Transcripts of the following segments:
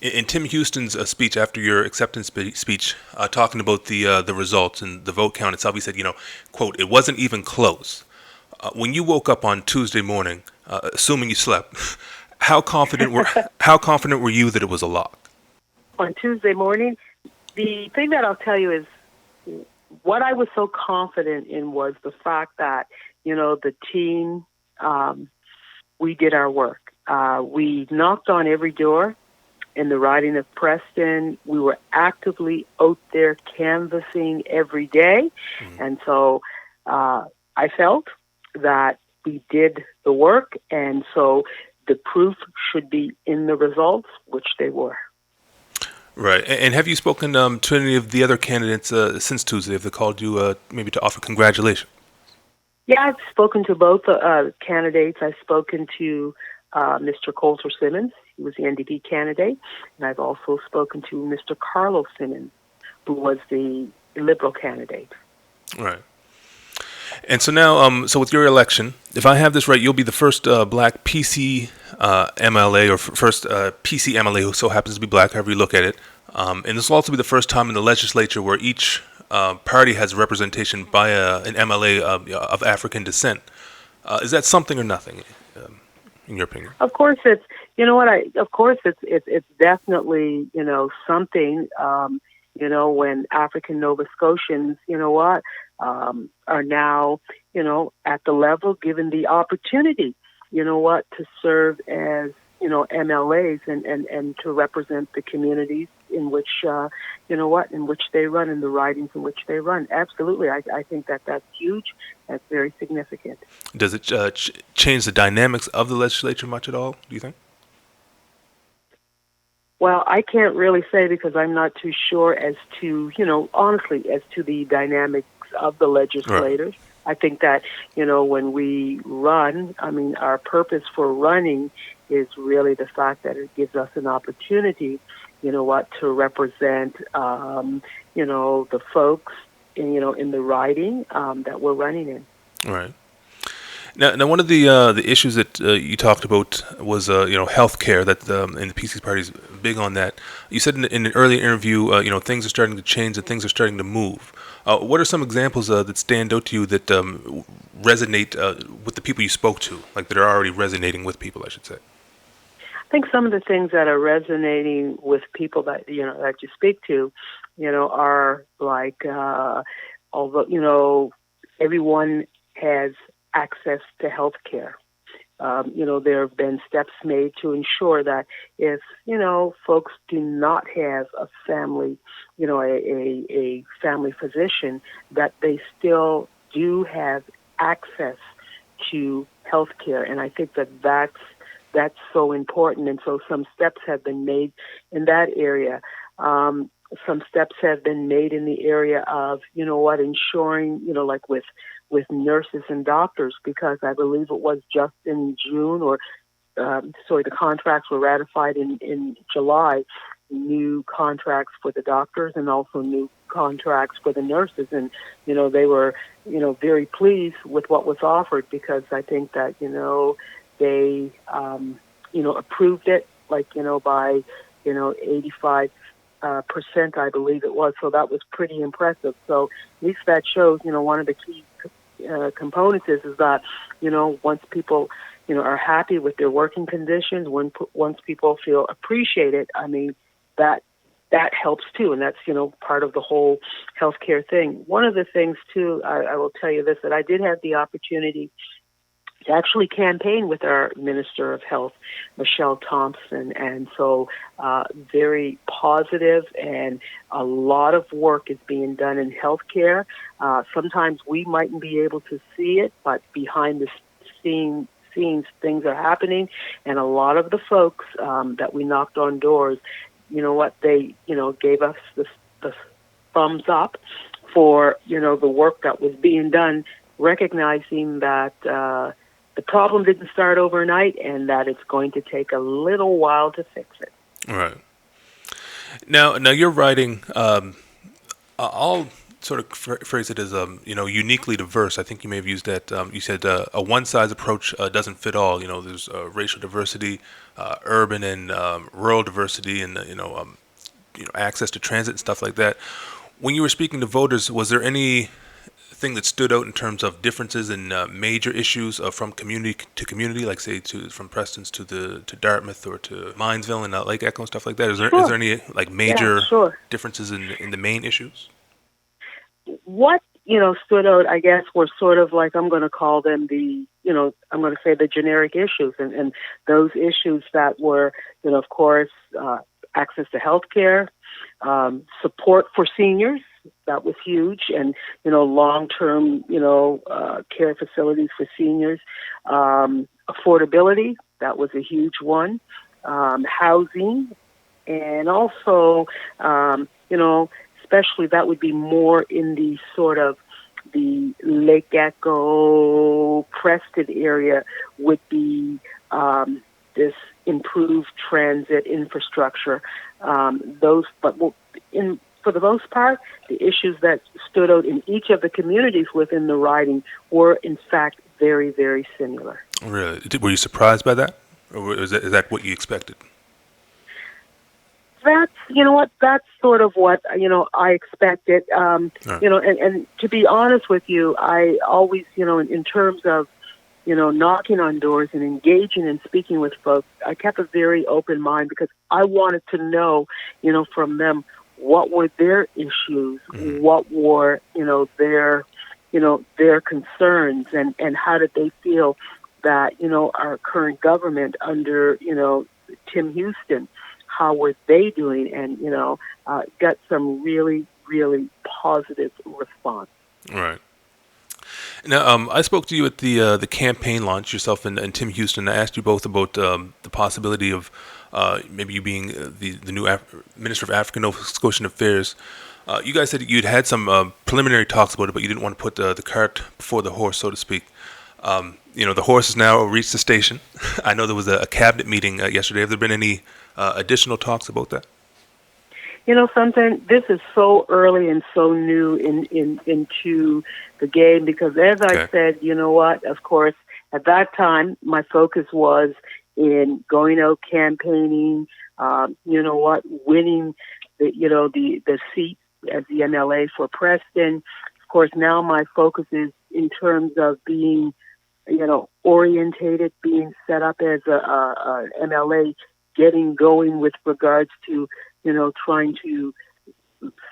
In Tim Houston's speech after your acceptance speech, talking about the results and the vote count itself, he said, quote, it wasn't even close. When you woke up on Tuesday morning, assuming you slept, how confident were how confident were you that it was a lock? On Tuesday morning, the thing that I'll tell you is what I was so confident in was the fact that, the team, we did our work. We knocked on every door in the riding of Preston. We were actively out there canvassing every day. Mm-hmm. And so I felt that we did the work, and so the proof should be in the results, which they were. Right. And have you spoken to any of the other candidates since Tuesday? Have they called you maybe to offer congratulations? Yeah, I've spoken to both candidates. I've spoken to Mr. Coulter Simmons, who was the NDP candidate, and I've also spoken to Mr. Carlos Simmons, who was the Liberal candidate. Right. And so now, so with your election, if I have this right, you'll be the first black PC MLA, or first PC MLA who so happens to be black, however you look at it. And this will also be the first time in the legislature where each party has representation by an MLA of African descent. Is that something or nothing, in your opinion? Of course, it's it's definitely something. When African Nova Scotians, are now, at the level given the opportunity, to serve as, MLAs and to represent the communities in which, in which they run, in the ridings in which they run. Absolutely. I think that's huge. That's very significant. Does it change the dynamics of the legislature much at all, do you think? Well, I can't really say because I'm not too sure as to, honestly, as to the dynamics of the legislators. Right. I think that, when we run, our purpose for running is really the fact that it gives us an opportunity, to represent, the folks, in the riding that we're running in. Right. Now, one of the issues that you talked about was, healthcare. That and the PC's party is big on that. You said in an earlier interview, things are starting to change and things are starting to move. What are some examples that stand out to you that resonate with the people you spoke to, like that are already resonating with people, I should say? I think some of the things that are resonating with people that that you speak to, are like, although everyone has access to health care. There have been steps made to ensure that if, folks do not have a family, a family physician, that they still do have access to health care. And I think that that's so important. And so some steps have been made in that area. Some steps have been made in the area of, ensuring, like with nurses and doctors, because I believe it was just in June the contracts were ratified in July, new contracts for the doctors and also new contracts for the nurses. And, they were, very pleased with what was offered because I think that, they, approved it by, 85%, I believe it was. So that was pretty impressive. So at least that shows, one of the key components is that, once people, are happy with their working conditions, once people feel appreciated, that helps too. And that's, part of the whole healthcare thing. One of the things too, I will tell you this, that I did have the opportunity to actually campaign with our Minister of Health, Michelle Thompson, and so very positive, and a lot of work is being done in healthcare. Sometimes we mightn't be able to see it, but behind the scenes things are happening, and a lot of the folks that we knocked on doors, they gave us the thumbs up for the work that was being done, recognizing that the problem didn't start overnight and that it's going to take a little while to fix it. Right. Now you're writing. I'll sort of phrase it as uniquely diverse. I think you may have used that. You said a one-size approach doesn't fit all. There's racial diversity, urban and rural diversity, and access to transit and stuff like that. When you were speaking to voters, was there anything that stood out in terms of differences in major issues from community to community, like say from Preston's to Dartmouth or to Minesville and Lake Echo and stuff like that? Is there any like major differences in the main issues? What stood out, I guess, were sort of like, I'm going to call them I'm going to say the generic issues, and those issues that were, of course, access to health care, support for seniors, that was huge, and, long-term, care facilities for seniors, affordability, that was a huge one, housing, and also, especially that would be more in the sort of the Lake Echo, Preston area would be this improved transit infrastructure. For the most part, the issues that stood out in each of the communities within the riding were, in fact, very, very similar. Really? Were you surprised by that? Or is that what you expected? That's sort of what, I expected. And to be honest with you, I always, in terms of, knocking on doors and engaging and speaking with folks, I kept a very open mind because I wanted to know, from them, what were their issues, what were, their concerns, and how did they feel that, our current government under, Tim Houston, how were they doing? And, got some really, really positive response. Right. Now, I spoke to you at the campaign launch, yourself and Tim Houston. I asked you both about the possibility of maybe you being the new Minister of African Nova Scotian Affairs. You guys said you'd had some preliminary talks about it, but you didn't want to put the cart before the horse, so to speak. The horse has now reached the station. I know there was a cabinet meeting yesterday. Have there been any additional talks about that? Something, this is so early and so new into the game because, as I said, of course, at that time, my focus was in going out campaigning, winning the seat as the MLA for Preston. Of course, now my focus is in terms of being, orientated, being set up as a MLA, getting going with regards to, trying to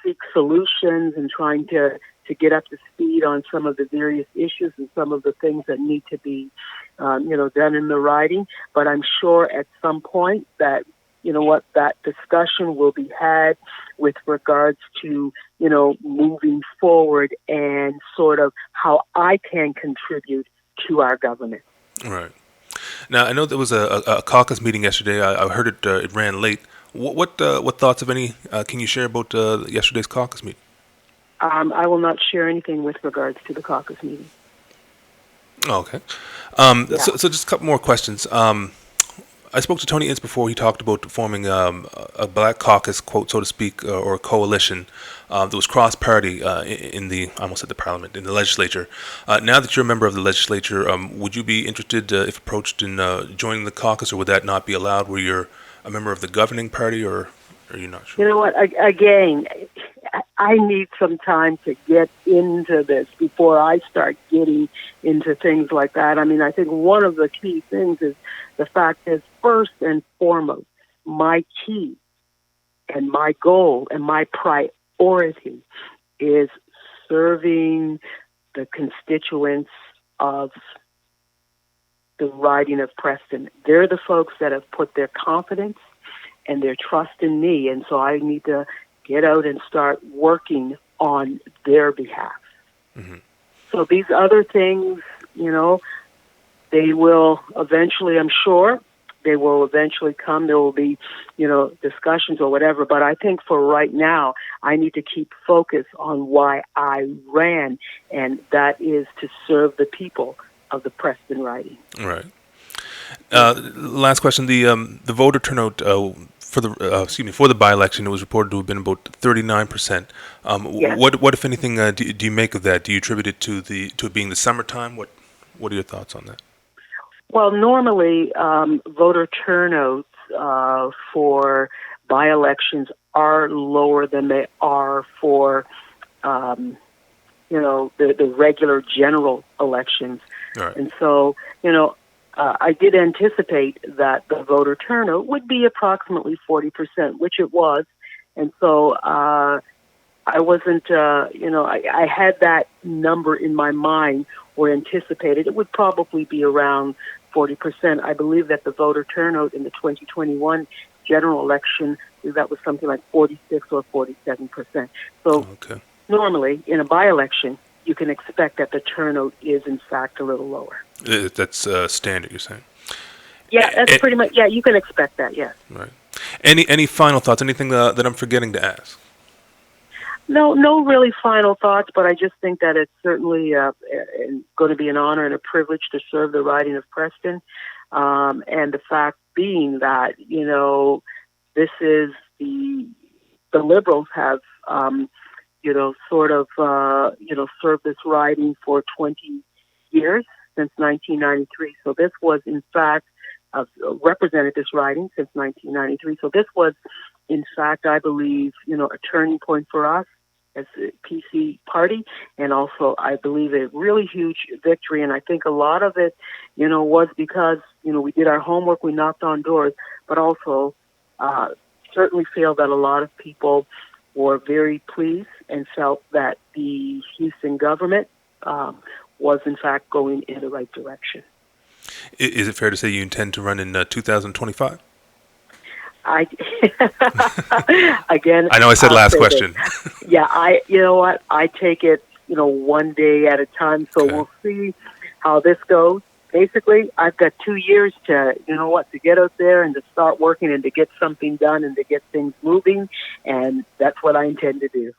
seek solutions and trying to get up to speed on some of the various issues and some of the things that need to be, done in the riding. But I'm sure at some point that, that discussion will be had with regards to, moving forward and sort of how I can contribute to our government. Right. Now, I know there was a caucus meeting yesterday. I heard it ran late. What thoughts, if any, can you share about yesterday's caucus meeting? I will not share anything with regards to the caucus meeting. Okay. So just a couple more questions. I spoke to Tony Ince before. He talked about forming a black caucus, quote, so to speak, or a coalition that was cross-party in the, I almost said the parliament, in the legislature. Now that you're a member of the legislature, would you be interested, if approached, in joining the caucus, or would that not be allowed where you're a member of the governing party, or are you not sure? You know what? Again, I need some time to get into this before I start getting into things like that. I mean, I think one of the key things is the fact is, first and foremost, my key and my goal and my priority is serving the constituents of the riding of Preston. They're the folks that have put their confidence and their trust in me, and so I need to get out and start working on their behalf. Mm-hmm. So these other things, they will eventually, I'm sure, they will eventually come. There will be, discussions or whatever. But I think for right now, I need to keep focus on why I ran, and that is to serve the people of the Preston riding. Right. Last question: the voter turnout for the by-election, it was reported to have been about 39%. Yes. What if anything do you make of that? Do you attribute it to it being the summertime? What are your thoughts on that? Well, normally voter turnouts for by-elections are lower than they are for the regular general elections. All right. And so, I did anticipate that the voter turnout would be approximately 40%, which it was. And so I wasn't, I had that number in my mind or anticipated it would probably be around 40%. I believe that the voter turnout in the 2021 general election, that was something like 46 or 47%. So normally in a by-election, you can expect that the turnout is in fact a little lower. That's standard, you're saying? Yeah, that's pretty much. Yeah, you can expect that. Yes. Right. Any final thoughts? Anything that I'm forgetting to ask? No really final thoughts, but I just think that it's certainly going to be an honor and a privilege to serve the riding of Preston, and the fact being that this is the Liberals have served this riding for 20 years since 1993. So this was in fact represented this riding since 1993. So this was in fact, I believe, a turning point for us as a PC party, and also I believe a really huge victory. And I think a lot of it, was because, we did our homework, we knocked on doors, but also certainly feel that a lot of people were very pleased and felt that the Houston government was in fact going in the right direction. Is it fair to say you intend to run in 2025? Again, I know I said last question. Yeah, you know what? I take it, one day at a time. So We'll see how this goes. Basically, I've got 2 years to get out there and to start working and to get something done and to get things moving. And that's what I intend to do.